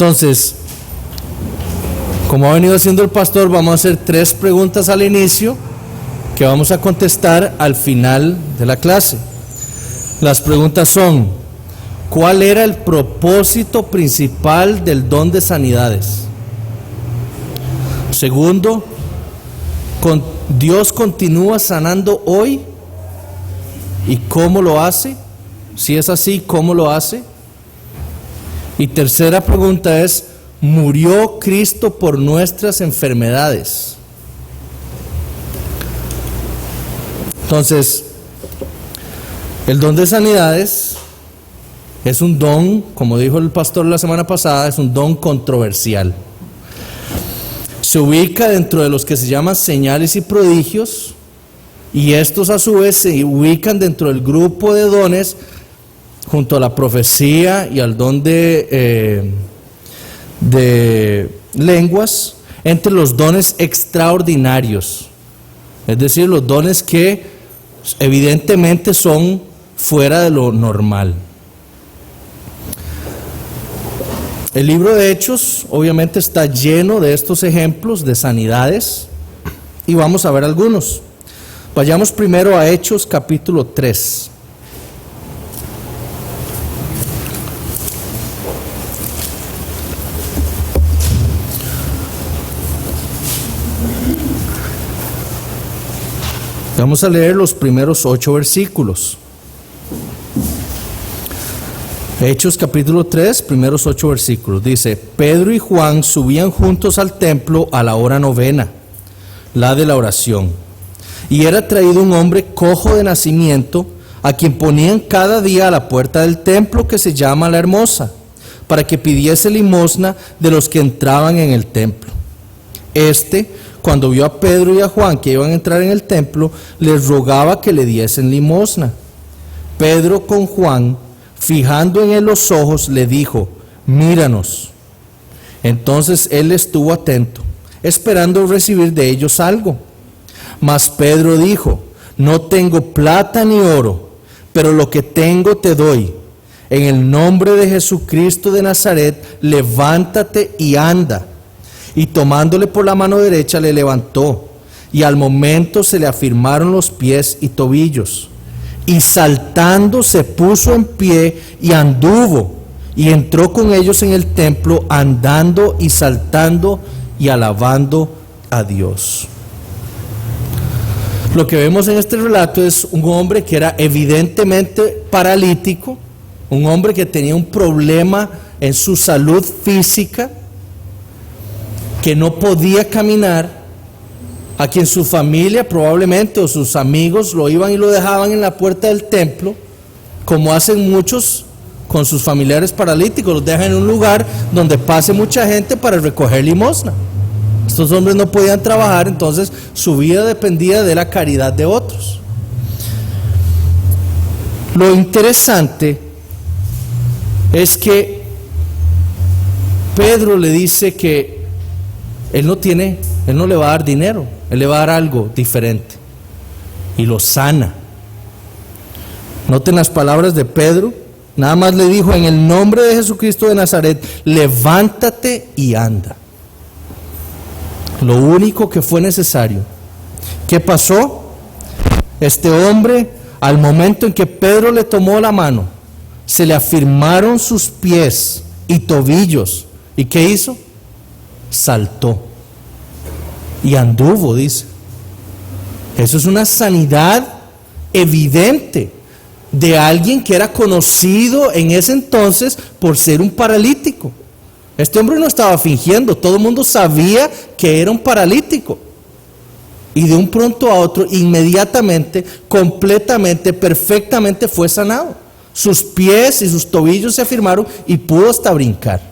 Entonces, como ha venido haciendo el pastor, vamos a hacer 3 preguntas al inicio que vamos a contestar al final de la clase. Las preguntas son: ¿cuál era el propósito principal del don de sanidades? Segundo, ¿Dios continúa sanando hoy? ¿Y cómo lo hace? Si es así, ¿cómo lo hace? Y tercera pregunta es: ¿murió Cristo por nuestras enfermedades? Entonces, el don de sanidades es un don, como dijo el pastor la semana pasada, es un don controversial. Se ubica dentro de los que se llaman señales y prodigios, y estos a su vez se ubican dentro del grupo de dones junto a la profecía y al don de lenguas, entre los dones extraordinarios, es decir, los dones que evidentemente son fuera de lo normal. El libro de Hechos obviamente está lleno de estos ejemplos de sanidades y vamos a ver algunos. Vayamos primero a Hechos capítulo 3. Vamos a leer los primeros 8 versículos. Hechos capítulo 3, primeros 8 versículos. Dice: Pedro y Juan subían juntos al templo a la hora novena, la de la oración. Y era traído un hombre cojo de nacimiento, a quien ponían cada día a la puerta del templo, que se llama La Hermosa, para que pidiese limosna de los que entraban en el templo. Cuando vio a Pedro y a Juan que iban a entrar en el templo, les rogaba que le diesen limosna. Pedro con Juan, fijando en él los ojos, le dijo: míranos. Entonces él estuvo atento, esperando recibir de ellos algo. Mas Pedro dijo: no tengo plata ni oro, pero lo que tengo te doy. En el nombre de Jesucristo de Nazaret, levántate y anda. Y tomándole por la mano derecha le levantó, y al momento se le afirmaron los pies y tobillos. Y saltando se puso en pie y anduvo, y entró con ellos en el templo, andando y saltando y alabando a Dios. Lo que vemos en este relato es un hombre que era evidentemente paralítico, un hombre que tenía un problema en su salud física, que no podía caminar, a quien su familia probablemente o sus amigos lo iban y lo dejaban en la puerta del templo, como hacen muchos con sus familiares paralíticos, los dejan en un lugar donde pase mucha gente para recoger limosna. Estos hombres no podían trabajar, entonces su vida dependía de la caridad de otros. Lo interesante es que Pedro le dice que él no le va a dar dinero, él le va a dar algo diferente, y lo sana. Noten las palabras de Pedro, nada más le dijo: en el nombre de Jesucristo de Nazaret, levántate y anda. Lo único que fue necesario. ¿Qué pasó? Este hombre, al momento en que Pedro le tomó la mano, se le afirmaron sus pies y tobillos. ¿Y qué hizo? Saltó y anduvo, dice. Eso es una sanidad evidente de alguien que era conocido en ese entonces por ser un paralítico. Este hombre no estaba fingiendo, todo el mundo sabía que era un paralítico. Y de un pronto a otro, inmediatamente, completamente, perfectamente fue sanado. Sus pies y sus tobillos se afirmaron y pudo hasta brincar.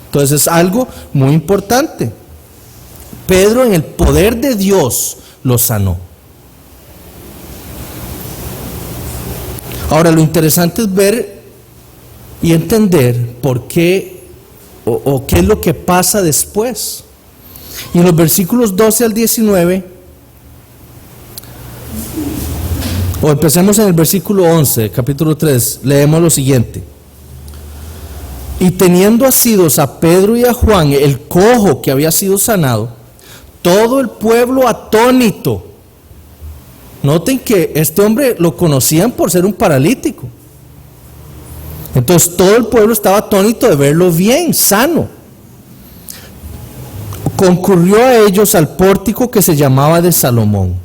Entonces es algo muy importante. Pedro, en el poder de Dios, lo sanó. Ahora, lo interesante es ver y entender por qué o qué es lo que pasa después. Y en los versículos 12 al 19, o empecemos en el versículo 11, capítulo 3, leemos lo siguiente. Y teniendo asidos a Pedro y a Juan, el cojo que había sido sanado, todo el pueblo atónito. Noten que este hombre lo conocían por ser un paralítico. Entonces todo el pueblo estaba atónito de verlo bien, sano. Concurrió a ellos al pórtico que se llamaba de Salomón.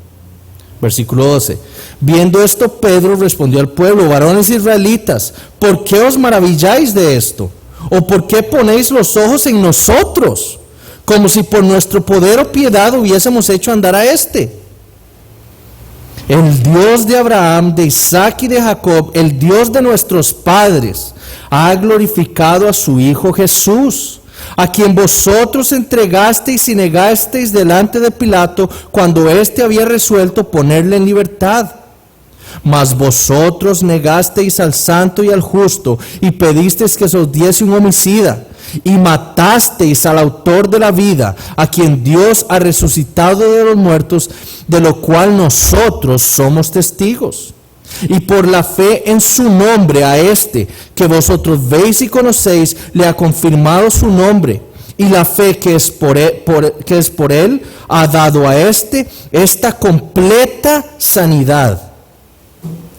Versículo 12. Viendo esto, Pedro respondió al pueblo: varones israelitas, ¿por qué os maravilláis de esto? ¿O por qué ponéis los ojos en nosotros, como si por nuestro poder o piedad hubiésemos hecho andar a este? El Dios de Abraham, de Isaac y de Jacob, el Dios de nuestros padres, ha glorificado a su Hijo Jesús, a quien vosotros entregasteis y negasteis delante de Pilato cuando éste había resuelto ponerle en libertad. Mas vosotros negasteis al santo y al justo y pedisteis que se os diese un homicida, y matasteis al autor de la vida, a quien Dios ha resucitado de los muertos, de lo cual nosotros somos testigos. Y por la fe en su nombre a este que vosotros veis y conocéis, le ha confirmado su nombre. Y la fe que es por él ha dado a este esta completa sanidad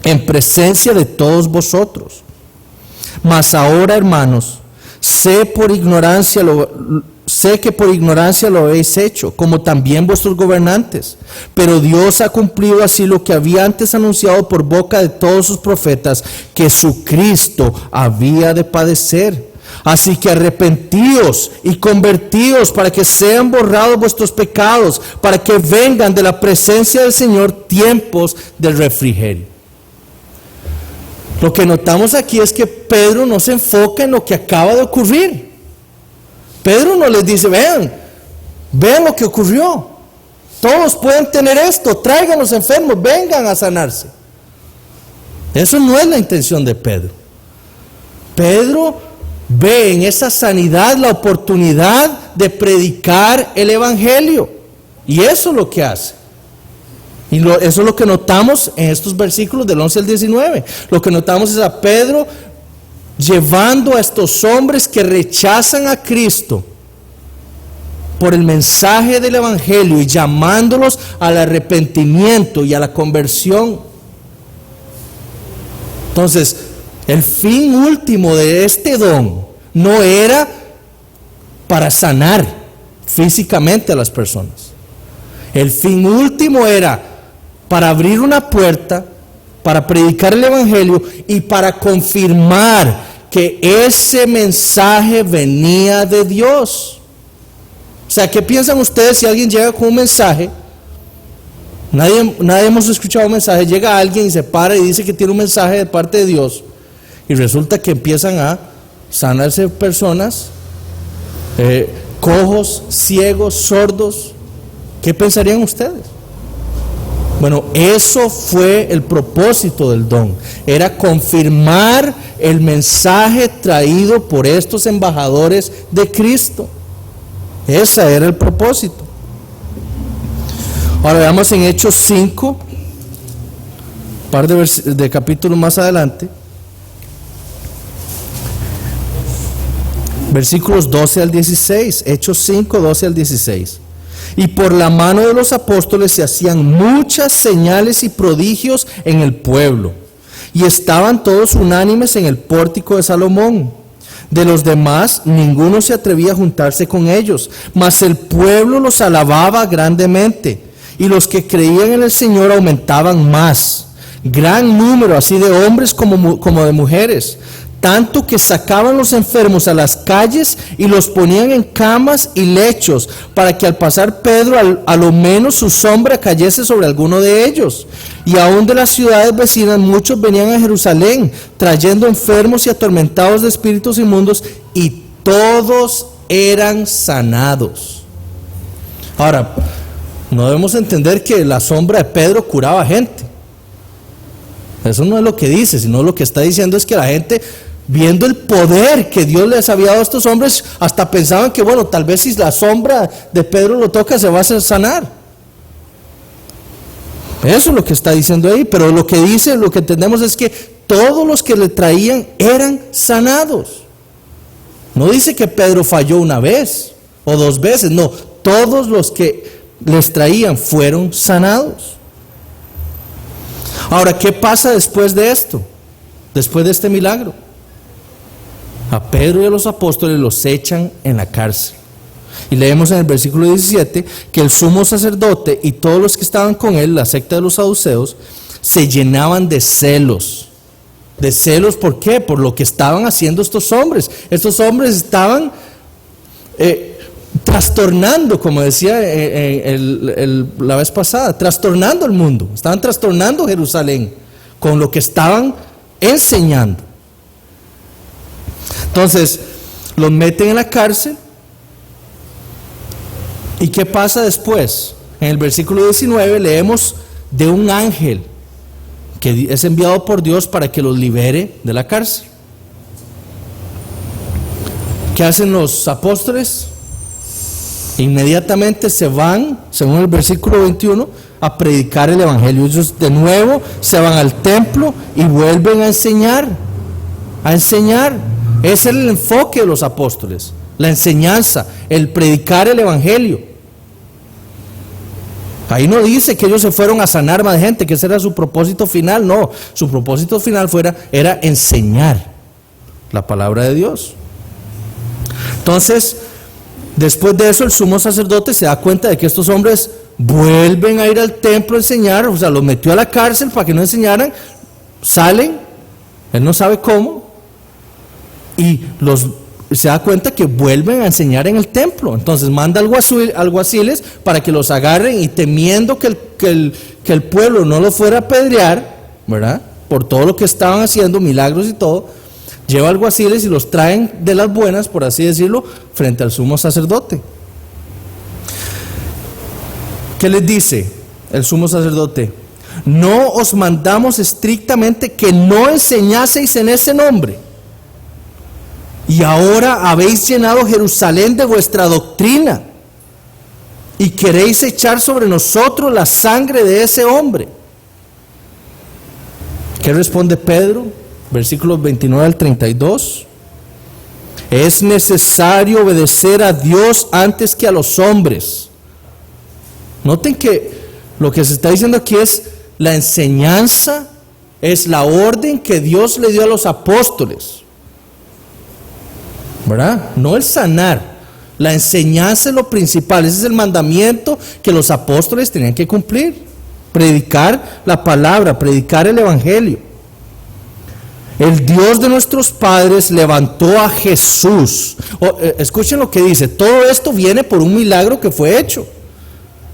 en presencia de todos vosotros. Mas ahora, hermanos, sé que por ignorancia lo habéis hecho, como también vuestros gobernantes. Pero Dios ha cumplido así lo que había antes anunciado por boca de todos sus profetas, que su Cristo había de padecer. Así que arrepentíos y convertíos para que sean borrados vuestros pecados, para que vengan de la presencia del Señor tiempos del refrigerio. Lo que notamos aquí es que Pedro no se enfoca en lo que acaba de ocurrir. Pedro no les dice: vean lo que ocurrió. Todos pueden tener esto, traigan los enfermos, vengan a sanarse. Eso no es la intención de Pedro. Pedro ve en esa sanidad la oportunidad de predicar el evangelio. Y eso es lo que hace. Y eso es lo que notamos en estos versículos del 11 al 19. Lo que notamos es a Pedro llevando a estos hombres que rechazan a Cristo por el mensaje del evangelio y llamándolos al arrepentimiento y a la conversión. Entonces, el fin último de este don no era para sanar físicamente a las personas. El fin último era para abrir una puerta, para predicar el evangelio y para confirmar que ese mensaje venía de Dios. O sea, ¿qué piensan ustedes si alguien llega con un mensaje? Nadie hemos escuchado un mensaje. Llega alguien y se para y dice que tiene un mensaje de parte de Dios, y resulta que empiezan a sanarse personas, cojos, ciegos, sordos. ¿Qué pensarían ustedes? Bueno, eso fue el propósito del don. Era confirmar el mensaje traído por estos embajadores de Cristo. Ese era el propósito. Ahora veamos en Hechos 5, un par de capítulos más adelante, versículos 12 al 16. Hechos 5, 12 al 16. Y por la mano de los apóstoles se hacían muchas señales y prodigios en el pueblo, y estaban todos unánimes en el pórtico de Salomón. De los demás ninguno se atrevía a juntarse con ellos, mas el pueblo los alababa grandemente, y los que creían en el Señor aumentaban más, gran número así de hombres como de mujeres, tanto que sacaban los enfermos a las calles y los ponían en camas y lechos, para que al pasar Pedro a lo menos su sombra cayese sobre alguno de ellos. Y aún de las ciudades vecinas muchos venían a Jerusalén, trayendo enfermos y atormentados de espíritus inmundos, y todos eran sanados. Ahora, no debemos entender que la sombra de Pedro curaba gente. Eso no es lo que dice, sino lo que está diciendo es que la gente, viendo el poder que Dios les había dado a estos hombres, hasta pensaban que, bueno, tal vez si la sombra de Pedro lo toca se va a hacer sanar. Eso es lo que está diciendo ahí. Pero lo que dice, lo que entendemos es que todos los que le traían eran sanados. No dice que Pedro falló una vez o dos veces, no, todos los que les traían fueron sanados. Ahora, ¿qué pasa después de esto? Después de este milagro. A Pedro y a los apóstoles los echan en la cárcel. Y leemos en el versículo 17 que el sumo sacerdote y todos los que estaban con él, la secta de los saduceos, se llenaban de celos. ¿De celos por qué? Por lo que estaban haciendo estos hombres. Estos hombres estaban trastornando, como decía la vez pasada, trastornando el mundo. Estaban trastornando Jerusalén con lo que estaban enseñando. Entonces, los meten en la cárcel. ¿Y qué pasa después? En el versículo 19 leemos de un ángel que es enviado por Dios para que los libere de la cárcel. ¿Qué hacen los apóstoles? Inmediatamente se van, según el versículo 21, a predicar el evangelio. Ellos de nuevo se van al templo y vuelven a enseñar. A enseñar. Ese es el enfoque de los apóstoles. La enseñanza, el predicar el evangelio. Ahí no dice que ellos se fueron a sanar más gente, que ese era su propósito final. No, su propósito final era enseñar la palabra de Dios. Entonces, después de eso, el sumo sacerdote se da cuenta de que estos hombres vuelven a ir al templo a enseñar. O sea, los metió a la cárcel para que no enseñaran. Salen, él no sabe cómo, y se da cuenta que vuelven a enseñar en el templo. Entonces manda alguaciles para que los agarren, y temiendo que el pueblo no los fuera a apedrear, ¿verdad?, por todo lo que estaban haciendo, milagros y todo, lleva alguaciles y los traen de las buenas, por así decirlo, frente al sumo sacerdote. ¿Qué les dice el sumo sacerdote? No os mandamos estrictamente que no enseñaseis en ese nombre. Y ahora habéis llenado Jerusalén de vuestra doctrina y queréis echar sobre nosotros la sangre de ese hombre. ¿Qué responde Pedro? Versículos 29 al 32. Es necesario obedecer a Dios antes que a los hombres. Noten que lo que se está diciendo aquí es la enseñanza, es la orden que Dios le dio a los apóstoles, ¿verdad? No el sanar. La enseñanza es lo principal. Ese es el mandamiento que los apóstoles tenían que cumplir: predicar la palabra, predicar el evangelio. El Dios de nuestros padres levantó a Jesús. Escuchen lo que dice: todo esto viene por un milagro que fue hecho.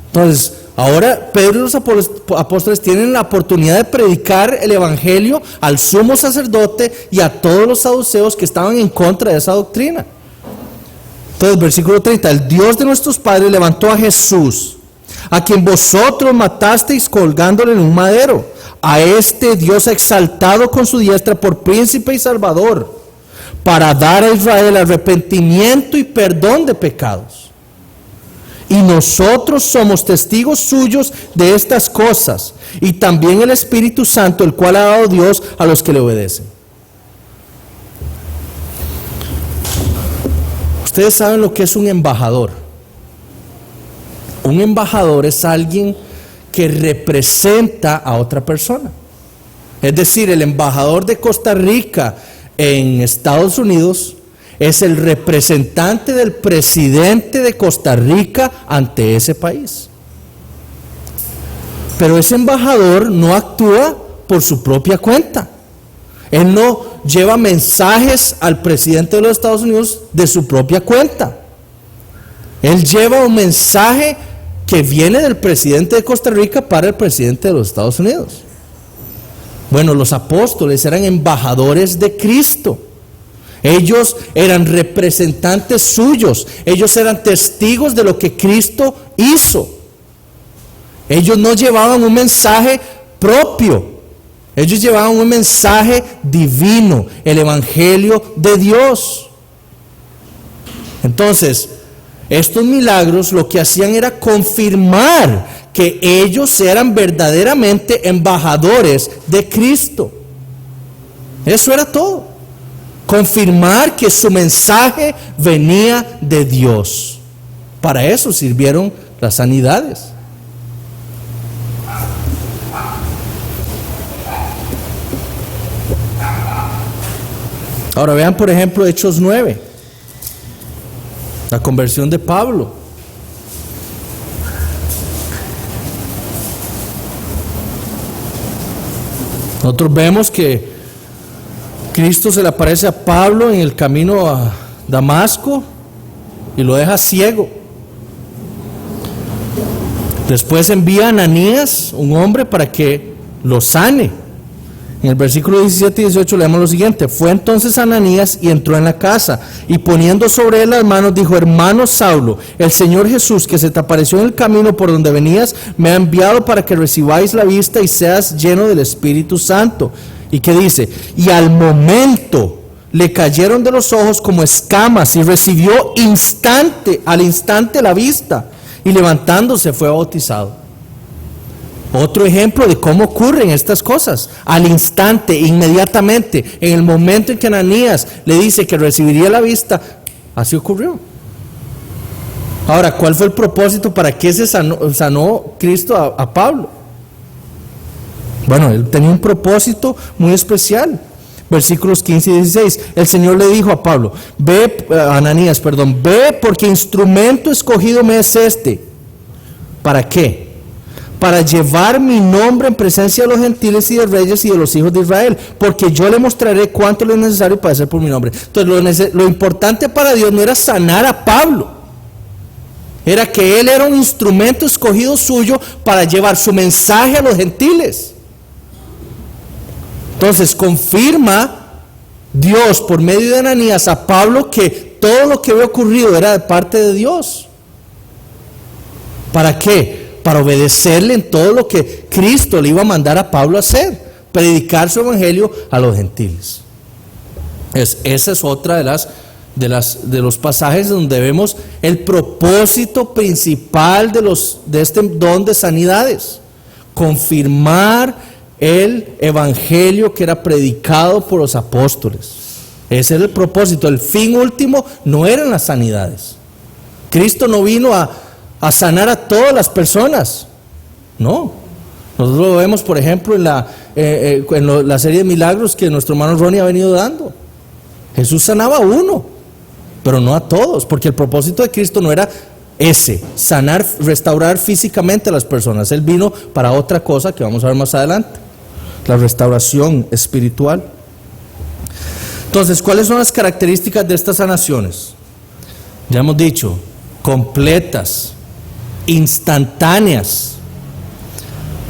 Entonces, ahora Pedro y los apóstoles tienen la oportunidad de predicar el evangelio al sumo sacerdote y a todos los saduceos que estaban en contra de esa doctrina. Entonces, versículo 30, el Dios de nuestros padres levantó a Jesús, a quien vosotros matasteis colgándole en un madero. A este Dios ha exaltado con su diestra por príncipe y salvador, para dar a Israel arrepentimiento y perdón de pecados. Y nosotros somos testigos suyos de estas cosas, y también el Espíritu Santo, el cual ha dado Dios a los que le obedecen. Ustedes saben lo que es un embajador. Un embajador es alguien que representa a otra persona. Es decir, el embajador de Costa Rica en Estados Unidos es el representante del presidente de Costa Rica ante ese país. Pero ese embajador no actúa por su propia cuenta. Él no lleva mensajes al presidente de los Estados Unidos de su propia cuenta. Él lleva un mensaje que viene del presidente de Costa Rica para el presidente de los Estados Unidos. Bueno, los apóstoles eran embajadores de Cristo. Ellos eran representantes suyos. Ellos eran testigos de lo que Cristo hizo. Ellos no llevaban un mensaje propio. Ellos llevaban un mensaje divino, el evangelio de Dios. Entonces, estos milagros lo que hacían era confirmar que ellos eran verdaderamente embajadores de Cristo. Eso era todo. confirmar que su mensaje venía de Dios. Para eso sirvieron las sanidades. Ahora vean, por ejemplo, Hechos 9, la conversión de Pablo. Nosotros vemos que Cristo se le aparece a Pablo en el camino a Damasco y lo deja ciego. Después envía a Ananías, un hombre, para que lo sane. En el versículo 17 y 18 leemos lo siguiente: fue entonces Ananías y entró en la casa, y poniendo sobre él las manos dijo: hermano Saulo, el Señor Jesús, que se te apareció en el camino por donde venías, me ha enviado para que recibáis la vista y seas lleno del Espíritu Santo. ¿Y qué dice? Y al momento le cayeron de los ojos como escamas, y recibió al instante la vista, y levantándose fue bautizado. Otro ejemplo de cómo ocurren estas cosas. Al instante, inmediatamente, en el momento en que Ananías le dice que recibiría la vista, así ocurrió. Ahora, ¿cuál fue el propósito? ¿Para qué se sanó Cristo a Pablo? Bueno, él tenía un propósito muy especial. Versículos 15 y 16. El Señor le dijo a Pablo, a Ananías, ve, porque instrumento escogido me es este. ¿Para qué? Para llevar mi nombre en presencia de los gentiles y de reyes y de los hijos de Israel, porque yo le mostraré cuánto le es necesario padecer por mi nombre. Entonces lo importante para Dios no era sanar a Pablo, era que él era un instrumento escogido suyo para llevar su mensaje a los gentiles. Entonces confirma Dios por medio de Ananías a Pablo que todo lo que había ocurrido era de parte de Dios. ¿Para qué? Para obedecerle en todo lo que Cristo le iba a mandar a Pablo a hacer: predicar su evangelio a los gentiles. Esa es otra de los pasajes donde vemos el propósito principal de este don de sanidades: confirmar el evangelio que era predicado por los apóstoles. Ese era el propósito. El fin último no eran las sanidades. Cristo no vino a sanar a todas las personas, no. Nosotros lo vemos, por ejemplo, en la serie de milagros que nuestro hermano Ronnie ha venido dando. Jesús sanaba a uno, pero no a todos, porque el propósito de Cristo no era sanar, restaurar físicamente a las personas. Él vino para otra cosa que vamos a ver más adelante: la restauración espiritual. Entonces, ¿cuáles son las características de estas sanaciones? Ya hemos dicho: completas, instantáneas.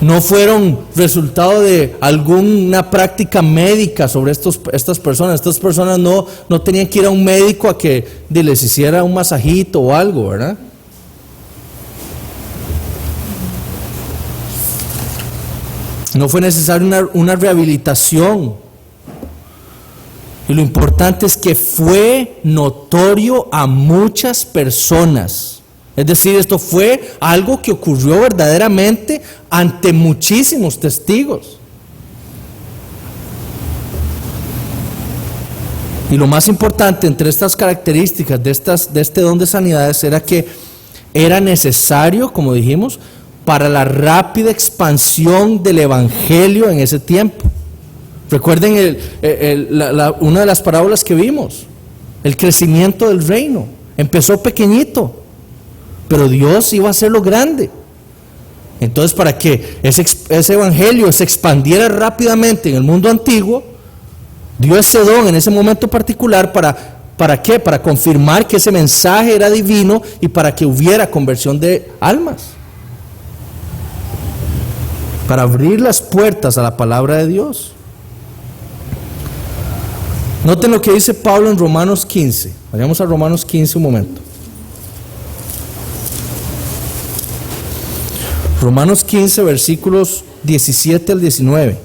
No fueron resultado de alguna práctica médica sobre estas personas. Estas personas no tenían que ir a un médico a que les hiciera un masajito o algo, ¿verdad? No fue necesaria una rehabilitación. Y lo importante es que fue notorio a muchas personas. Es decir, esto fue algo que ocurrió verdaderamente ante muchísimos testigos. Y lo más importante entre estas características de este don de sanidades era que era necesario, como dijimos, para la rápida expansión del evangelio en ese tiempo. Recuerden una de las parábolas que vimos: el crecimiento del reino. Empezó pequeñito, pero Dios iba a hacerlo grande. Entonces, para que ese evangelio se expandiera rápidamente en el mundo antiguo, dio ese don en ese momento particular. ¿Para qué? Para confirmar que ese mensaje era divino y para que hubiera conversión de almas, para abrir las puertas a la palabra de Dios. Noten lo que dice Pablo en Romanos 15. Vayamos a Romanos 15 un momento. Romanos 15, versículos 17 al 19.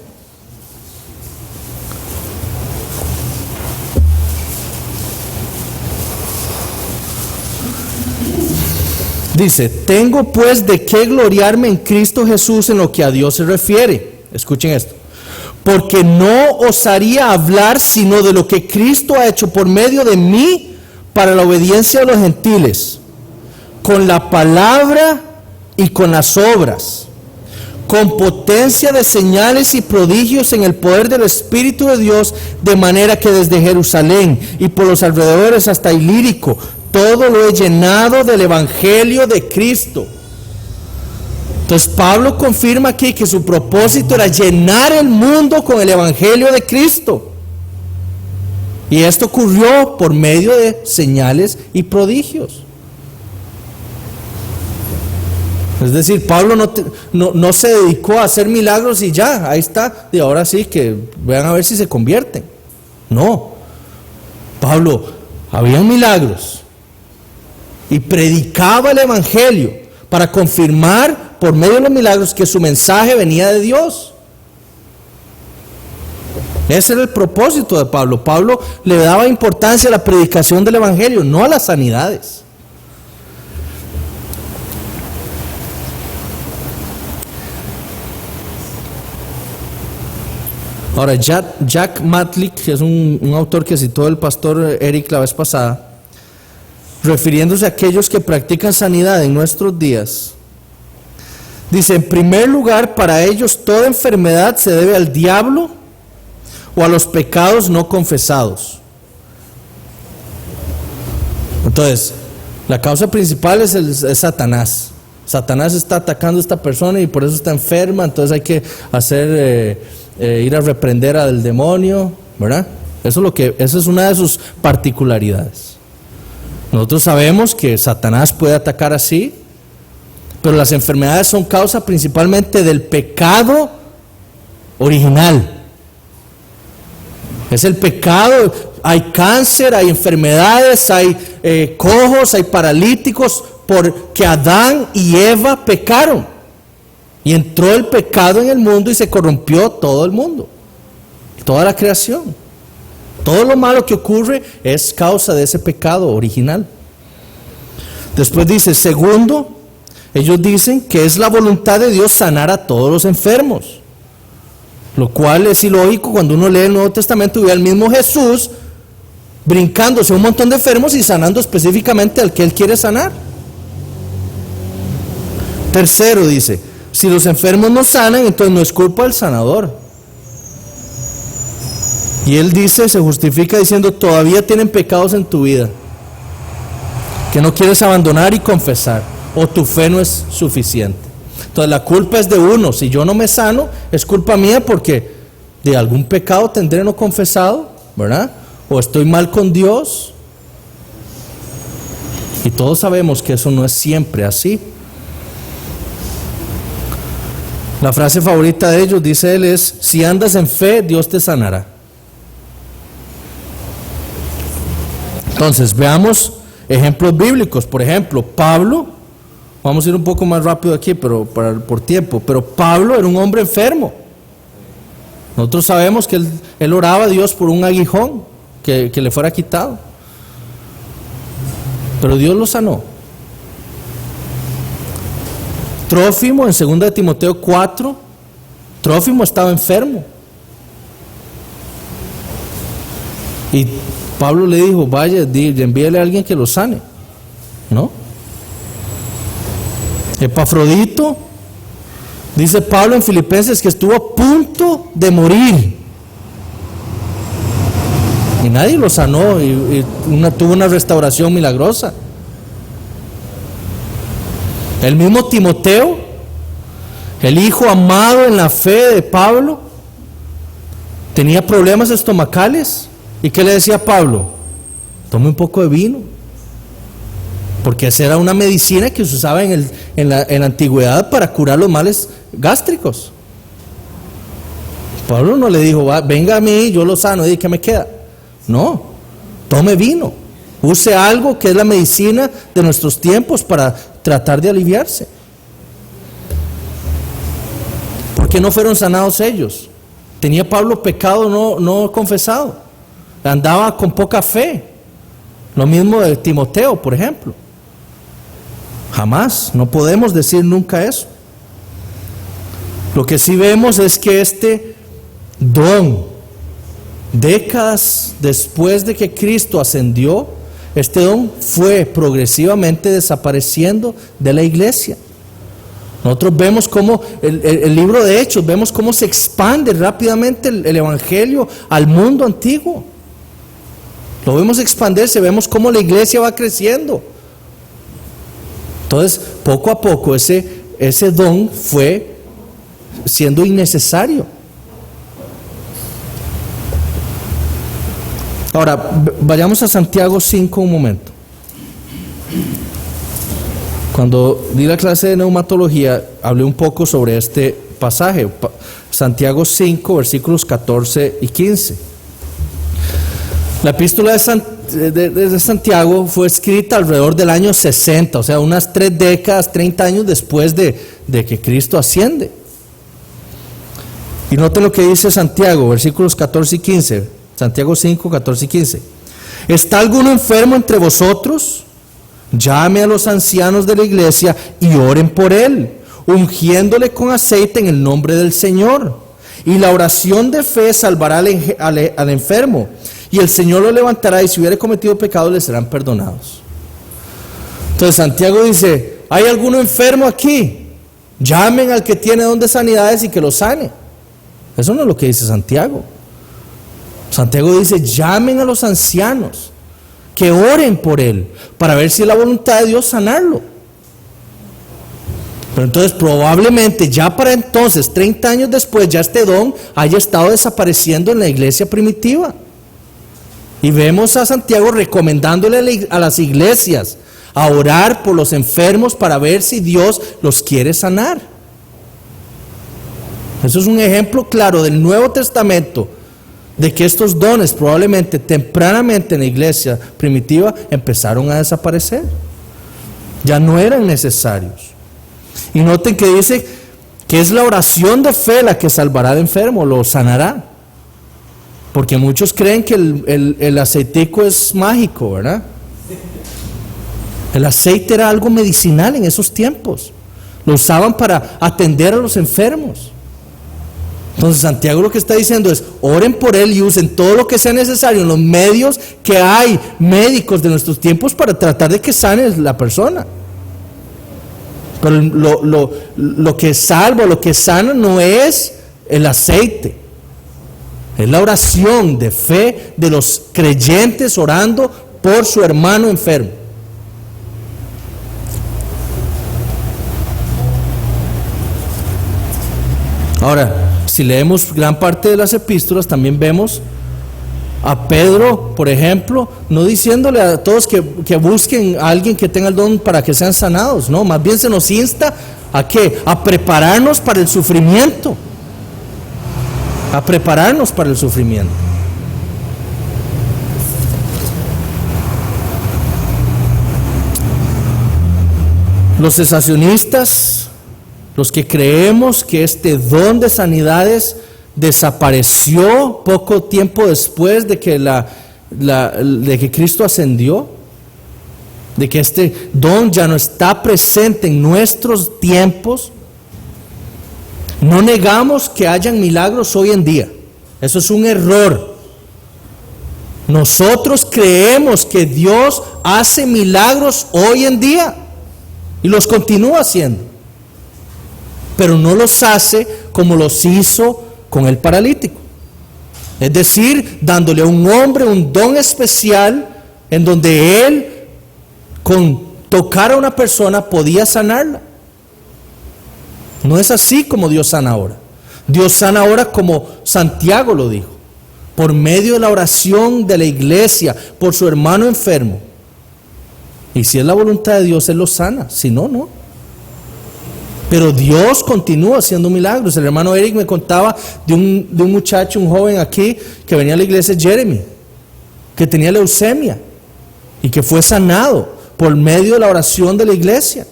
Dice: tengo pues de qué gloriarme en Cristo Jesús en lo que a Dios se refiere. Escuchen esto: porque no osaría hablar sino de lo que Cristo ha hecho por medio de mí para la obediencia de los gentiles, con la palabra y con las obras, con potencia de señales y prodigios en el poder del Espíritu de Dios, de manera que desde Jerusalén y por los alrededores hasta Ilírico, todo lo he llenado del Evangelio de Cristo. Entonces Pablo confirma aquí que su propósito era llenar el mundo con el Evangelio de Cristo. Y esto ocurrió por medio de señales y prodigios. Es decir, Pablo no se dedicó a hacer milagros y ya, ahí está, y ahora sí que vean a ver si se convierten. No, Pablo, habían milagros y predicaba el Evangelio para confirmar por medio de los milagros que su mensaje venía de Dios. Ese era el propósito de Pablo. Pablo le daba importancia a la predicación del Evangelio, no a las sanidades. Ahora, Jack Matlick, que es un autor que citó el pastor Eric la vez pasada, refiriéndose a aquellos que practican sanidad en nuestros días, dice: en primer lugar, para ellos toda enfermedad se debe al diablo o a los pecados no confesados. Entonces, la causa principal es Satanás. Satanás está atacando a esta persona y por eso está enferma, entonces hay que ir a reprender al demonio, ¿verdad? Eso es una de sus particularidades. Nosotros sabemos que Satanás puede atacar así, pero las enfermedades son causa principalmente del pecado original. Es el pecado. Hay cáncer, hay enfermedades, hay cojos, hay paralíticos, porque Adán y Eva pecaron. Y entró el pecado en el mundo y se corrompió todo el mundo, toda la creación. Todo lo malo que ocurre es causa de ese pecado original. Después dice, segundo, ellos dicen que es la voluntad de Dios sanar a todos los enfermos, lo cual es ilógico cuando uno lee el Nuevo Testamento y ve al mismo Jesús brincándose un montón de enfermos y sanando específicamente al que Él quiere sanar. Tercero, dice, si los enfermos no sanan, entonces no es culpa del sanador. Y él dice, se justifica diciendo, todavía tienen pecados en tu vida que no quieres abandonar y confesar, o tu fe no es suficiente. Entonces la culpa es de uno. Si yo no me sano, es culpa mía porque de algún pecado tendré no confesado, ¿verdad? O estoy mal con Dios. Y todos sabemos que eso no es siempre así. La frase favorita de ellos, dice él, es: si andas en fe, Dios te sanará. Entonces, veamos ejemplos bíblicos. Por ejemplo, Pablo, vamos a ir un poco más rápido aquí, pero por tiempo, pero Pablo era un hombre enfermo. Nosotros sabemos que él oraba a Dios por un aguijón que le fuera quitado, pero Dios lo sanó. Trófimo, en 2 de Timoteo 4, Trófimo estaba enfermo y Pablo le dijo, vaya, envíale a alguien que lo sane, ¿no? Epafrodito, dice Pablo en Filipenses que estuvo a punto de morir y nadie lo sanó y tuvo una restauración milagrosa. El mismo Timoteo, el hijo amado en la fe de Pablo, tenía problemas estomacales. ¿Y qué le decía Pablo? Tome un poco de vino, porque esa era una medicina que se usaba en la antigüedad para curar los males gástricos. Pablo no le dijo, venga a mí, yo lo sano, ¿y qué me queda? No, tome vino, use algo que es la medicina de nuestros tiempos para tratar de aliviarse. ¿Por qué no fueron sanados ellos? ¿Tenía Pablo pecado no confesado? Andaba con poca fe. Lo mismo de Timoteo, por ejemplo. Jamás, no podemos decir nunca eso. Lo que sí vemos es que don. Décadas después de que Cristo ascendió, este don fue progresivamente desapareciendo de la iglesia. Nosotros vemos cómo el libro de Hechos, vemos cómo se expande rápidamente el evangelio al mundo antiguo. Lo vemos expandirse, vemos cómo la iglesia va creciendo. Entonces, poco a poco ese don fue siendo innecesario. Ahora, vayamos a Santiago 5 un momento. Cuando di la clase de neumatología, hablé un poco sobre este pasaje. Santiago 5, versículos 14 y 15. La epístola de Santiago fue escrita alrededor del año 60, o sea, unas 3 décadas, 30 años después de que Cristo asciende. Y noten lo que dice Santiago, versículos 14 y 15. Santiago 5, 14 y 15. ¿Está alguno enfermo entre vosotros? Llame a los ancianos de la iglesia y oren por él, ungiéndole con aceite en el nombre del Señor. Y la oración de fe salvará al enfermo, y el Señor lo levantará, y si hubiere cometido pecado le serán perdonados. Entonces Santiago dice, ¿hay alguno enfermo aquí? Llamen al que tiene don de sanidades y que lo sane. Eso no es lo que dice Santiago. Santiago dice, llamen a los ancianos, que oren por él, para ver si es la voluntad de Dios sanarlo. Pero entonces probablemente ya para entonces, 30 años después, ya este don haya estado desapareciendo en la iglesia primitiva. Y vemos a Santiago recomendándole a las iglesias a orar por los enfermos para ver si Dios los quiere sanar. Eso es un ejemplo claro del Nuevo Testamento, de que estos dones probablemente tempranamente en la iglesia primitiva empezaron a desaparecer. Ya no eran necesarios. Y noten que dice que es la oración de fe la que salvará al enfermo, lo sanará. Porque muchos creen que el aceitico es mágico, ¿verdad? El aceite era algo medicinal en esos tiempos. Lo usaban para atender a los enfermos. Entonces Santiago lo que está diciendo es, oren por él y usen todo lo que sea necesario en los medios que hay médicos de nuestros tiempos para tratar de que sane la persona. Pero lo que salva, lo que sana no es el aceite, es la oración de fe de los creyentes orando por su hermano enfermo. Ahora, si leemos gran parte de las epístolas, también vemos a Pedro, por ejemplo, no diciéndole a todos que busquen a alguien que tenga el don para que sean sanados, no, más bien se nos insta a ¿qué? A prepararnos para el sufrimiento, a prepararnos para el sufrimiento. Los cesacionistas, los que creemos que este don de sanidades desapareció poco tiempo después de que, de que Cristo ascendió, de que este don ya no está presente en nuestros tiempos, no negamos que hayan milagros hoy en día. Eso es un error. Nosotros creemos que Dios hace milagros hoy en día y los continúa haciendo, pero no los hace como los hizo con el paralítico. Es decir, dándole a un hombre un don especial en donde él, con tocar a una persona, podía sanarla. No es así como Dios sana ahora. Dios sana ahora como Santiago lo dijo, por medio de la oración de la iglesia por su hermano enfermo. Y si es la voluntad de Dios, Él lo sana. Si no, no. Pero Dios continúa haciendo milagros. El hermano Eric me contaba de un muchacho, un joven aquí, que venía a la iglesia, Jeremy, que tenía leucemia y que fue sanado por medio de la oración de la iglesia.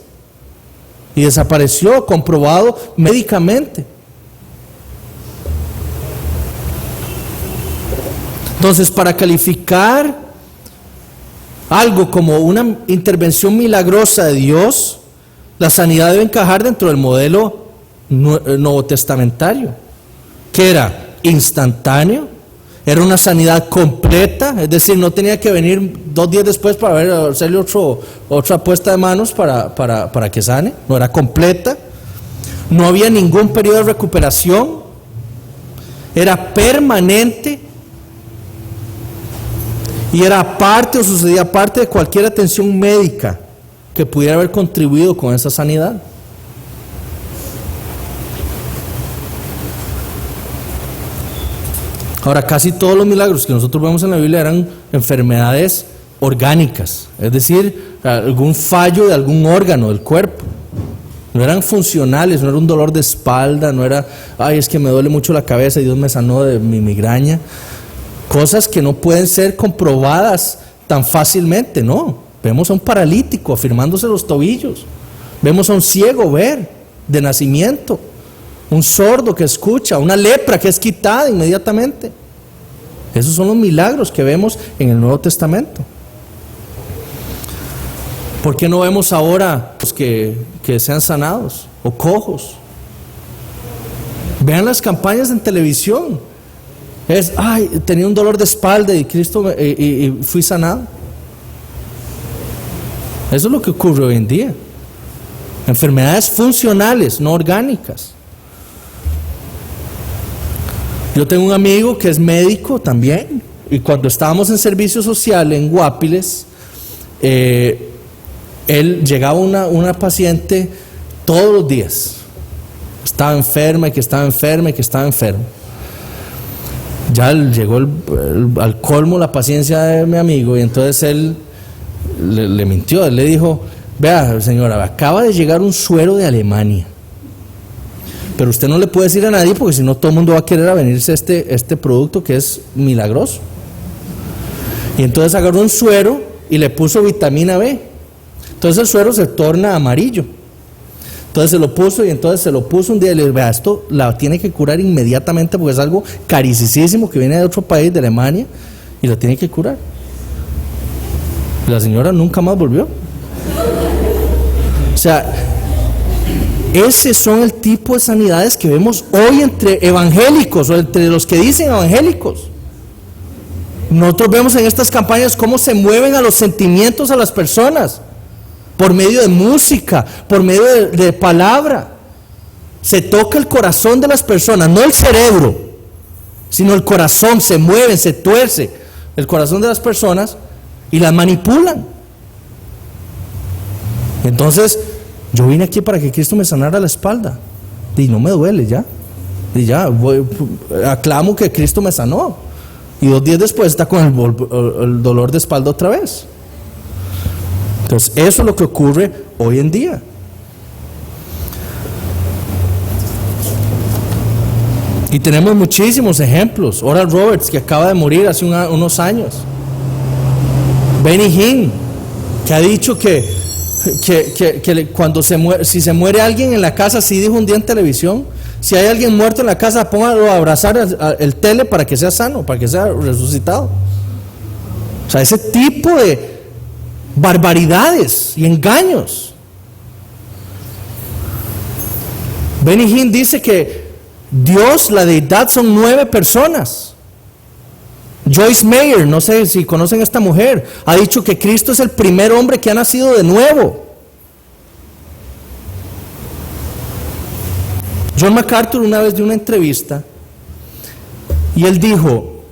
Y desapareció, comprobado médicamente. Entonces, para calificar algo como una intervención milagrosa de Dios, la sanidad debe encajar dentro del modelo nuevo testamentario, que era instantáneo, era una sanidad completa, es decir, no tenía que venir 2 días después para hacerle otra puesta de manos para que sane, no, era completa, no había ningún periodo de recuperación, era permanente y era parte o sucedía parte de cualquier atención médica que pudiera haber contribuido con esa sanidad. Ahora, casi todos los milagros que nosotros vemos en la Biblia eran enfermedades orgánicas, es decir, algún fallo de algún órgano del cuerpo. No eran funcionales, no era un dolor de espalda, no era, ay, es que me duele mucho la cabeza y Dios me sanó de mi migraña. Cosas que no pueden ser comprobadas tan fácilmente, no. Vemos a un paralítico afirmándose los tobillos, vemos a un ciego ver de nacimiento, un sordo que escucha, una lepra que es quitada inmediatamente. Esos son los milagros que vemos en el Nuevo Testamento. ¿Por qué no vemos ahora los que sean sanados o cojos? Vean las campañas en televisión. Ay, tenía un dolor de espalda y y fui sanado. Eso es lo que ocurre hoy en día. Enfermedades funcionales, no orgánicas. Yo tengo un amigo que es médico también, y cuando estábamos en servicio social en Guapiles, él llegaba una paciente todos los días. Estaba enferma y que estaba enferma y que estaba enferma. Ya llegó al colmo la paciencia de mi amigo, y entonces él le mintió. Él le dijo: vea, señora, acaba de llegar un suero de Alemania, pero usted no le puede decir a nadie, porque si no todo el mundo va a querer avenirse este producto que es milagroso. Y entonces agarró un suero y le puso vitamina B. Entonces el suero se torna amarillo. Entonces se lo puso un día y le dijo: vea, esto la tiene que curar inmediatamente, porque es algo carísimo que viene de otro país, de Alemania, y la tiene que curar. La señora nunca más volvió. O sea, ese son el tipo de sanidades que vemos hoy entre evangélicos, o entre los que dicen evangélicos. Nosotros vemos en estas campañas cómo se mueven a los sentimientos a las personas, por medio de música, por medio de palabra. Se toca el corazón de las personas, no el cerebro, sino el corazón. Se mueve, se tuerce el corazón de las personas y las manipulan. Entonces, yo vine aquí para que Cristo me sanara la espalda, y no me duele ya, y ya aclamo que Cristo me sanó, y 2 días después está con el dolor de espalda otra vez. Entonces, eso es lo que ocurre hoy en día. Y tenemos muchísimos ejemplos. Oral Roberts, que acaba de morir hace unos años. Benny Hinn, que ha dicho que cuando si se muere alguien en la casa, sí dijo un día en televisión, si hay alguien muerto en la casa, póngalo a abrazar el tele para que sea sano, para que sea resucitado. O sea, ese tipo de barbaridades y engaños. Benny Hinn dice que Dios, la deidad, son 9 personas. Joyce Meyer, no sé si conocen a esta mujer, ha dicho que Cristo es el primer hombre que ha nacido de nuevo. John MacArthur una vez dio una entrevista y él dijo: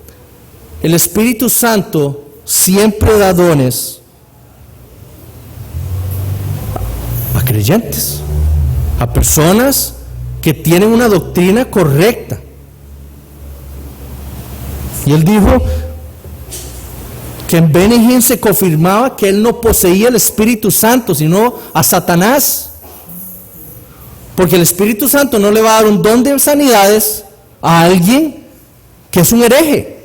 el Espíritu Santo siempre da dones a creyentes, a personas que tienen una doctrina correcta. Y él dijo que en Benny Hinn se confirmaba que él no poseía el Espíritu Santo, sino a Satanás, porque el Espíritu Santo no le va a dar un don de sanidades a alguien que es un hereje.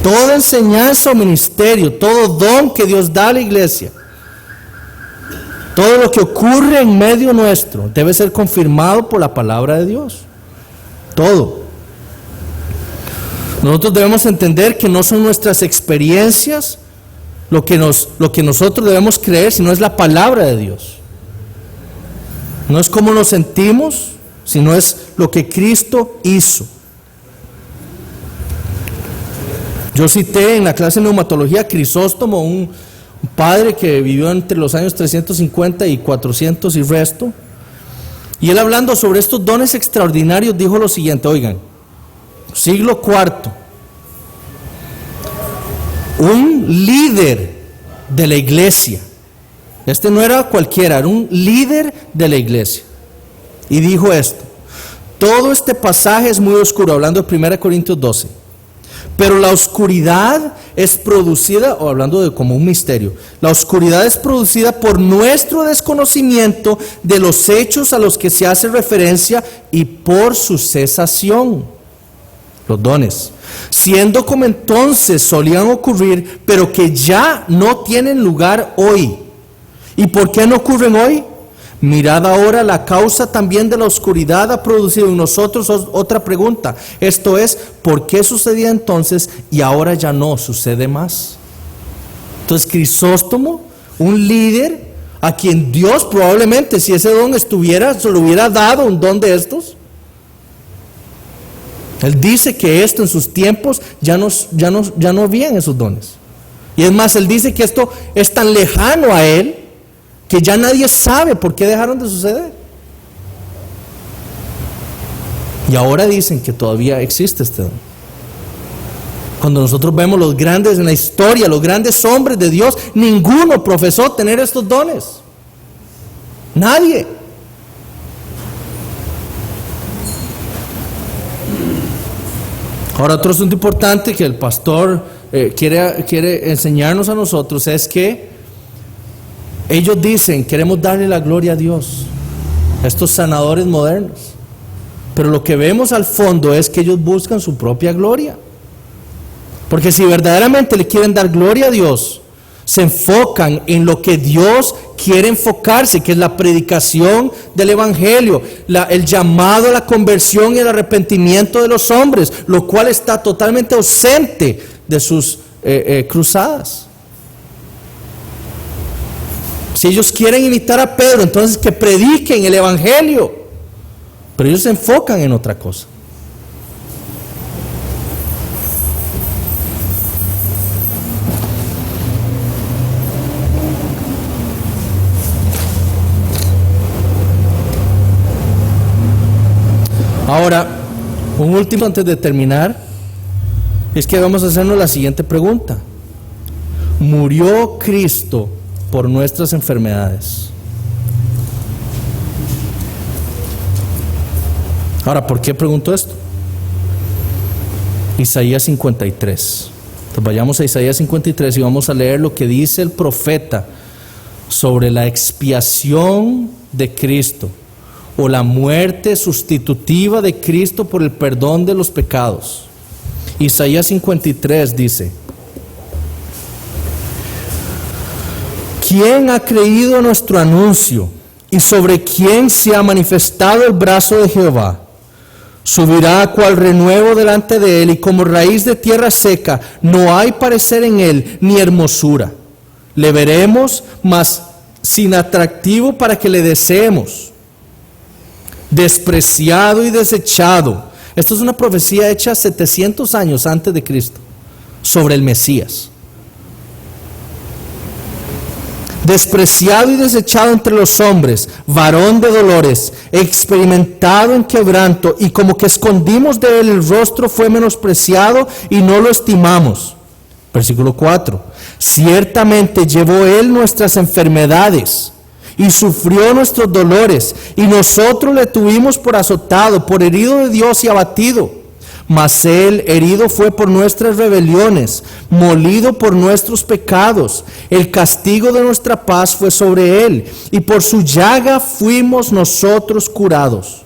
Toda enseñanza o ministerio, todo don que Dios da a la iglesia, todo lo que ocurre en medio nuestro debe ser confirmado por la palabra de Dios. Todo. Nosotros debemos entender que no son nuestras experiencias lo que nosotros debemos creer, sino es la palabra de Dios. No es cómo nos sentimos, sino es lo que Cristo hizo. Yo cité en la clase de neumatología a Crisóstomo, un padre que vivió entre los años 350 y 400 y resto. Y él, hablando sobre estos dones extraordinarios, dijo lo siguiente: oigan, siglo IV, un líder de la iglesia, este no era cualquiera, era un líder de la iglesia, y dijo esto: todo este pasaje es muy oscuro, hablando de 1 Corintios 12, pero la oscuridad es producida, o hablando de como un misterio, la oscuridad es producida por nuestro desconocimiento de los hechos a los que se hace referencia y por su cesación. Los dones, siendo como entonces solían ocurrir, pero que ya no tienen lugar hoy. ¿Y por qué no ocurren hoy? Mirad ahora, la causa también de la oscuridad ha producido en nosotros otra pregunta. Esto es, ¿por qué sucedía entonces y ahora ya no sucede más? Entonces Crisóstomo, un líder a quien Dios probablemente, si ese don estuviera, se le hubiera dado un don de estos. Él dice que esto en sus tiempos ya no habían esos dones. Y es más, él dice que esto es tan lejano a él que ya nadie sabe por qué dejaron de suceder. Y ahora dicen que todavía existe este don. Cuando nosotros vemos los grandes en la historia, los grandes hombres de Dios, ninguno profesó tener estos dones. Nadie. Ahora, otro asunto importante que el pastor quiere enseñarnos a nosotros es que ellos dicen: queremos darle la gloria a Dios, estos sanadores modernos. Pero lo que vemos al fondo es que ellos buscan su propia gloria. Porque si verdaderamente le quieren dar gloria a Dios, se enfocan en lo que Dios quiere enfocarse, que es la predicación del Evangelio, el llamado a la conversión y el arrepentimiento de los hombres, lo cual está totalmente ausente de sus cruzadas. Si ellos quieren imitar a Pedro, entonces que prediquen el Evangelio, pero ellos se enfocan en otra cosa. Ahora, un último antes de terminar, es que vamos a hacernos la siguiente pregunta: ¿murió Cristo por nuestras enfermedades? Ahora, ¿por qué pregunto esto? Isaías 53. Entonces vayamos a Isaías 53 y vamos a leer lo que dice el profeta sobre la expiación de Cristo, o la muerte sustitutiva de Cristo por el perdón de los pecados. Isaías 53 dice: ¿quién ha creído nuestro anuncio? ¿Y sobre quién se ha manifestado el brazo de Jehová? Subirá cual renuevo delante de él, y como raíz de tierra seca, no hay parecer en él, ni hermosura. Le veremos, mas sin atractivo para que le deseemos. Despreciado y desechado. Esto es una profecía hecha 700 años antes de Cristo sobre el Mesías. Despreciado y desechado entre los hombres, varón de dolores, experimentado en quebranto, y como que escondimos de él el rostro, fue menospreciado y no lo estimamos. Versículo 4: ciertamente llevó él nuestras enfermedades y sufrió nuestros dolores, y nosotros le tuvimos por azotado, por herido de Dios y abatido. Mas él herido fue por nuestras rebeliones, molido por nuestros pecados. El castigo de nuestra paz fue sobre él, y por su llaga fuimos nosotros curados.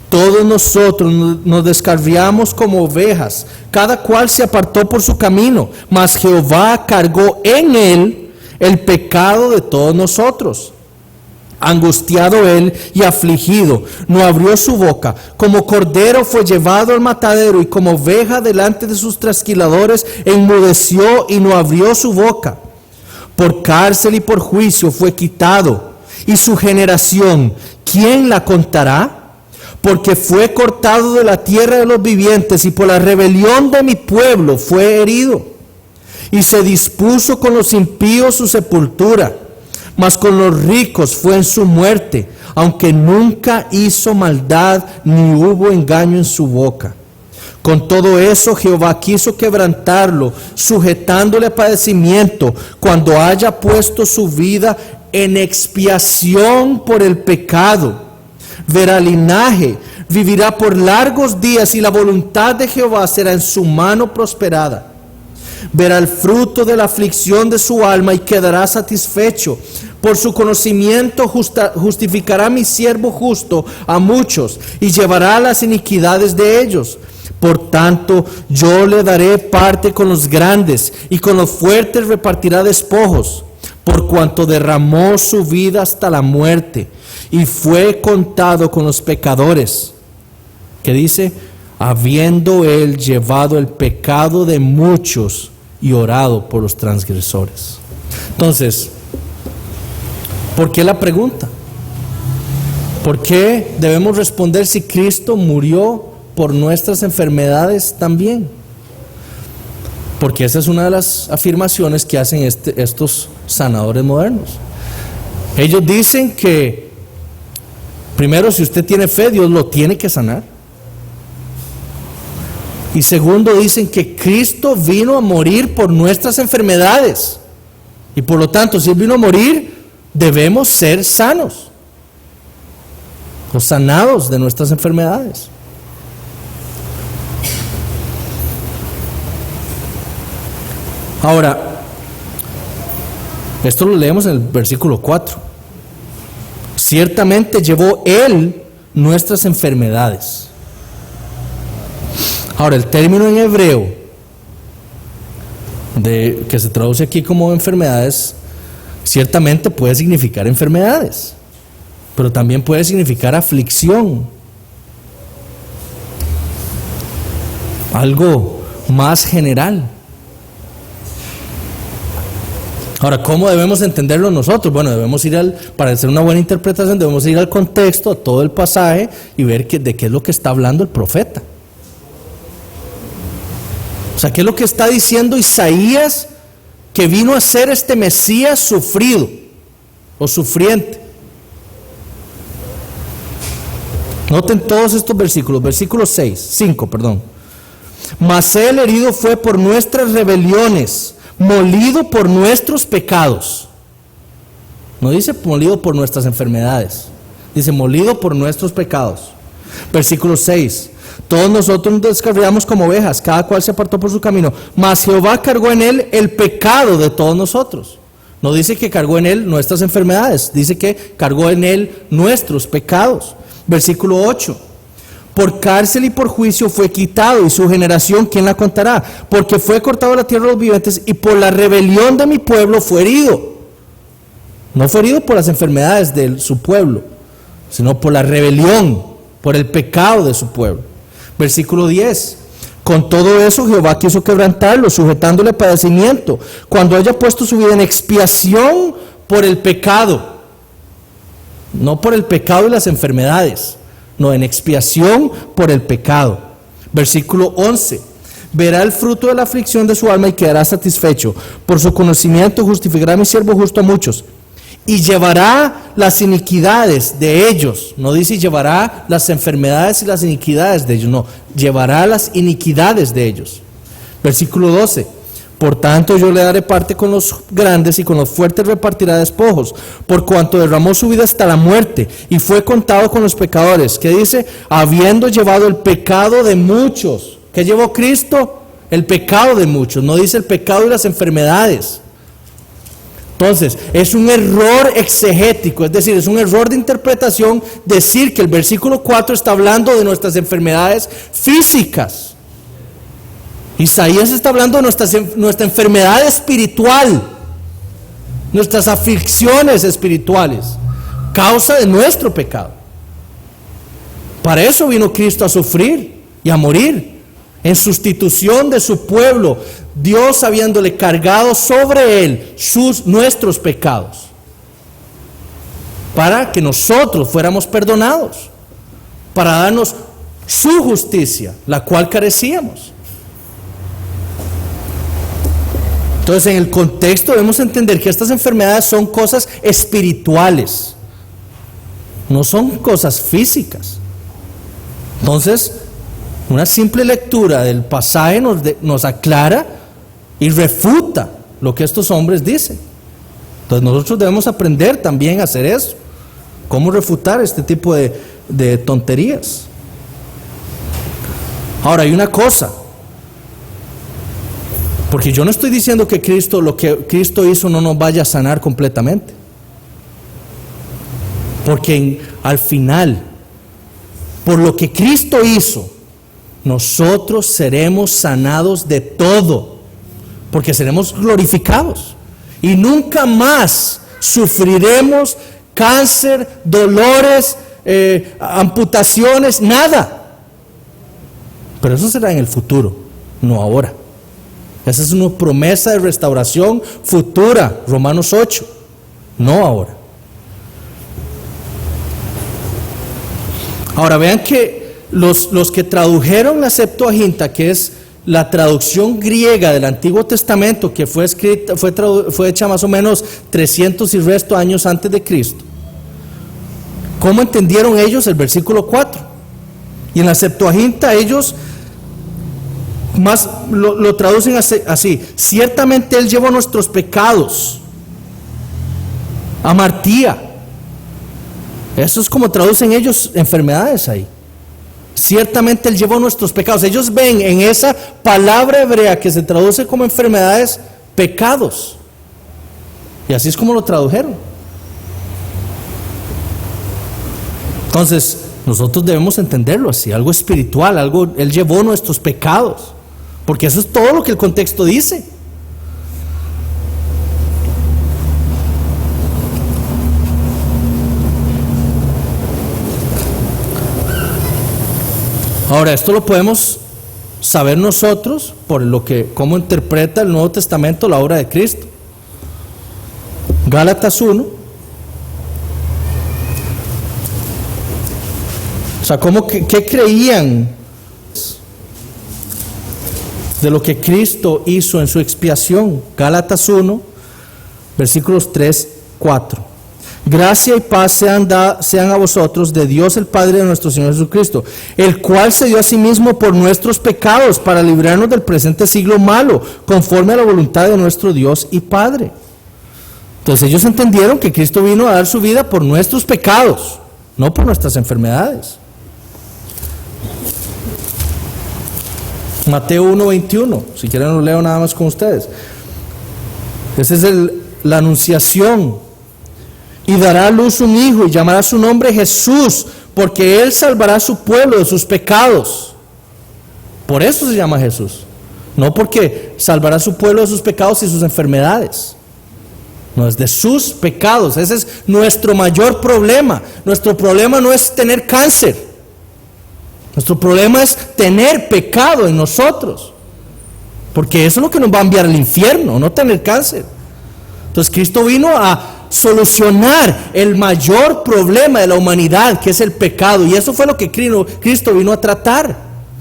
Todos nosotros nos descarriamos como ovejas, cada cual se apartó por su camino, mas Jehová cargó en él el pecado de todos nosotros. Angustiado él y afligido, no abrió su boca. Como cordero fue llevado al matadero, y como oveja delante de sus trasquiladores, enmudeció y no abrió su boca. Por cárcel y por juicio fue quitado. ¿Y su generación, quién la contará? Porque fue cortado de la tierra de los vivientes y por la rebelión de mi pueblo fue herido. Y se dispuso con los impíos su sepultura, mas con los ricos fue en su muerte, aunque nunca hizo maldad ni hubo engaño en su boca. Con todo eso Jehová quiso quebrantarlo, sujetándole a padecimiento, cuando haya puesto su vida en expiación por el pecado. Verá linaje, vivirá por largos días, y la voluntad de Jehová será en su mano prosperada. Verá el fruto de la aflicción de su alma y quedará satisfecho. Por su conocimiento justificará mi siervo justo a muchos y llevará las iniquidades de ellos. Por tanto, yo le daré parte con los grandes y con los fuertes repartirá despojos, por cuanto derramó su vida hasta la muerte y fue contado con los pecadores. ¿Qué dice? Habiendo él llevado el pecado de muchos y orado por los transgresores. Entonces, ¿por qué la pregunta? ¿Por qué debemos responder si Cristo murió por nuestras enfermedades también? Porque esa es una de las afirmaciones que hacen estos sanadores modernos. Ellos dicen que, primero, si usted tiene fe, Dios lo tiene que sanar. Y segundo, dicen que Cristo vino a morir por nuestras enfermedades. Y por lo tanto, si Él vino a morir, debemos ser sanos o sanados de nuestras enfermedades. Ahora, esto lo leemos en el versículo 4. Ciertamente llevó Él nuestras enfermedades. Ahora, el término en hebreo, que se traduce aquí como enfermedades, ciertamente puede significar enfermedades, pero también puede significar aflicción, algo más general. Ahora, ¿cómo debemos entenderlo nosotros? Bueno, debemos ir para hacer una buena interpretación, debemos ir al contexto, a todo el pasaje y ver de qué es lo que está hablando el profeta. O sea, ¿qué es lo que está diciendo Isaías que vino a ser este Mesías sufrido o sufriente? Noten todos estos versículos, versículo 5. Mas él herido fue por nuestras rebeliones, molido por nuestros pecados. No dice molido por nuestras enfermedades, dice molido por nuestros pecados. Versículo 6. Todos nosotros nos descarriamos como ovejas, cada cual se apartó por su camino, mas Jehová cargó en él el pecado de todos nosotros. No dice que cargó en él nuestras enfermedades, dice que cargó en él nuestros pecados. Versículo 8. Por cárcel y por juicio fue quitado, y su generación, ¿quién la contará? Porque fue cortado de la tierra de los vivientes, y por la rebelión de mi pueblo fue herido. No fue herido por las enfermedades de su pueblo, sino por la rebelión, por el pecado de su pueblo. Versículo 10. Con todo eso Jehová quiso quebrantarlo, sujetándole padecimiento, cuando haya puesto su vida en expiación por el pecado. No por el pecado y las enfermedades, no, en expiación por el pecado. Versículo 11. Verá el fruto de la aflicción de su alma y quedará satisfecho. Por su conocimiento justificará a mi siervo justo a muchos. Y llevará las iniquidades de ellos. No dice llevará las enfermedades y las iniquidades de ellos. No, llevará las iniquidades de ellos. Versículo 12. Por tanto yo le daré parte con los grandes y con los fuertes repartirá despojos. Por cuanto derramó su vida hasta la muerte y fue contado con los pecadores. ¿Qué dice? Habiendo llevado el pecado de muchos. ¿Qué llevó Cristo? El pecado de muchos. No dice el pecado y las enfermedades. Entonces, es un error exegético, es decir, es un error de interpretación decir que el versículo 4 está hablando de nuestras enfermedades físicas. Isaías está hablando de nuestra enfermedad espiritual, nuestras aflicciones espirituales, causa de nuestro pecado. Para eso vino Cristo a sufrir y a morir, en sustitución de su pueblo, Dios habiéndole cargado sobre él nuestros pecados. para que nosotros fuéramos perdonados, para darnos su justicia, la cual carecíamos. Entonces, en el contexto debemos entender que estas enfermedades son cosas espirituales, no son cosas físicas. Entonces, una simple lectura del pasaje nos aclara y refuta lo que estos hombres dicen. Entonces nosotros debemos aprender también a hacer eso, cómo refutar este tipo de tonterías. Ahora, hay una cosa, porque yo no estoy diciendo que lo que Cristo hizo no nos vaya a sanar completamente, porque al final, por lo que Cristo hizo, nosotros seremos sanados de todo, porque seremos glorificados y nunca más sufriremos cáncer, dolores, amputaciones, nada. Pero eso será en el futuro, no ahora. Esa es una promesa de restauración futura, Romanos 8, no ahora. Ahora vean que los que tradujeron la Septuaginta, que es la traducción griega del Antiguo Testamento, que fue escrita, fue hecha más o menos 300 y resto años antes de Cristo, ¿cómo entendieron ellos el versículo 4? Y en la Septuaginta ellos más lo traducen así: ciertamente Él llevó nuestros pecados, amartía. Eso es como traducen ellos enfermedades ahí. Ciertamente Él llevó nuestros pecados. Ellos ven en esa palabra hebrea que se traduce como enfermedades, pecados. Y así es como lo tradujeron. Entonces, nosotros debemos entenderlo así, algo espiritual, algo, Él llevó nuestros pecados. Porque eso es todo lo que el contexto dice. Ahora, esto lo podemos saber nosotros por cómo interpreta el Nuevo Testamento la obra de Cristo. Gálatas 1. O sea, ¿qué creían de lo que Cristo hizo en su expiación? Gálatas 1, versículos 3, 4. Gracia y paz sean a vosotros de Dios el Padre de nuestro Señor Jesucristo, el cual se dio a sí mismo por nuestros pecados para librarnos del presente siglo malo, conforme a la voluntad de nuestro Dios y Padre. Entonces ellos entendieron que Cristo vino a dar su vida por nuestros pecados, no por nuestras enfermedades. Mateo 1:21, si quieren lo leo nada más con ustedes. Esa es la anunciación. Y dará a luz un hijo y llamará su nombre Jesús, porque Él salvará a su pueblo de sus pecados. Por eso se llama Jesús. No porque salvará a su pueblo de sus pecados y sus enfermedades. No, es de sus pecados. Ese es nuestro mayor problema. Nuestro problema no es tener cáncer. Nuestro problema es tener pecado en nosotros. Porque eso es lo que nos va a enviar al infierno, no tener cáncer. Entonces Cristo vino a solucionar el mayor problema de la humanidad, que es el pecado, y eso fue lo que Cristo vino a tratar,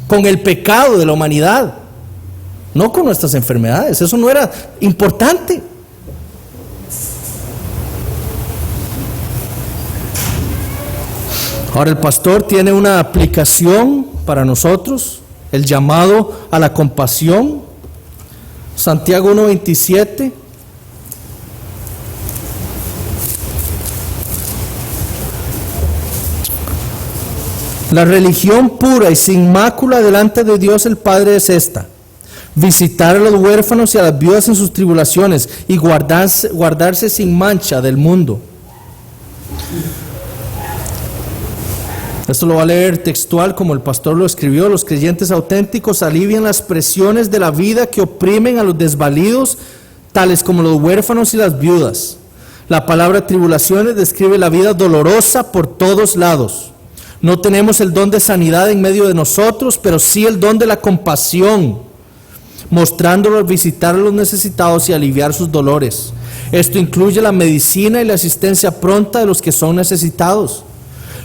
con el pecado de la humanidad, no con nuestras enfermedades. Eso no era importante. Ahora el pastor tiene una aplicación para nosotros, el llamado a la compasión. Santiago 1:27. La religión pura y sin mácula delante de Dios el Padre es esta: visitar a los huérfanos y a las viudas en sus tribulaciones y guardarse sin mancha del mundo. Esto lo va a leer textual como el pastor lo escribió. Los creyentes auténticos alivian las presiones de la vida que oprimen a los desvalidos, tales como los huérfanos y las viudas. La palabra tribulaciones describe la vida dolorosa por todos lados. No tenemos el don de sanidad en medio de nosotros, pero sí el don de la compasión, mostrándolo al visitar a los necesitados y aliviar sus dolores. Esto incluye la medicina y la asistencia pronta de los que son necesitados.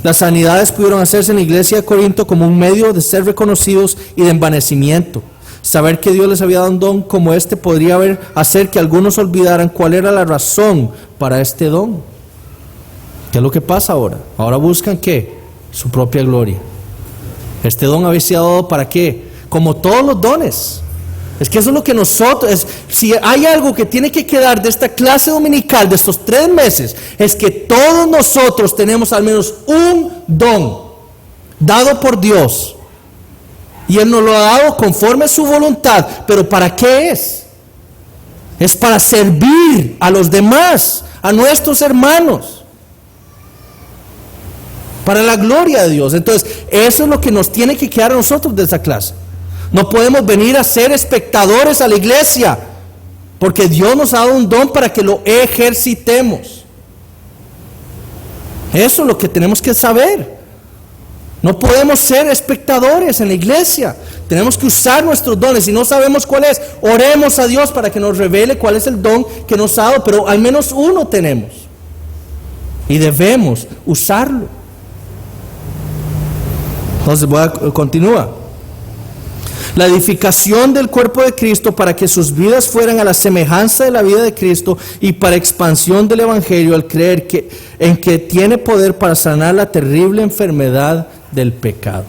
Las sanidades pudieron hacerse en la iglesia de Corinto como un medio de ser reconocidos y de envanecimiento. Saber que Dios les había dado un don como este podría hacer que algunos olvidaran cuál era la razón para este don. ¿Qué es lo que pasa ahora? Ahora buscan ¿qué? Su propia gloria. Este don había sido dado ¿para qué? Como todos los dones. Es que eso es lo que nosotros, si hay algo que tiene que quedar de esta clase dominical, de estos 3 meses, es que todos nosotros tenemos al menos un don dado por Dios. Y Él nos lo ha dado conforme a su voluntad. ¿Pero para qué es? Es para servir a los demás, a nuestros hermanos, para la gloria de Dios. Entonces, eso es lo que nos tiene que quedar a nosotros de esta clase. No podemos venir a ser espectadores a la iglesia, porque Dios nos ha dado un don para que lo ejercitemos. Eso es lo que tenemos que saber. No podemos ser espectadores en la iglesia. Tenemos que usar nuestros dones. Si no sabemos cuál es, oremos a Dios para que nos revele cuál es el don que nos ha dado. Pero al menos uno tenemos. Y debemos usarlo. Entonces continúa. La edificación del cuerpo de Cristo para que sus vidas fueran a la semejanza de la vida de Cristo y para expansión del Evangelio al creer en que tiene poder para sanar la terrible enfermedad del pecado.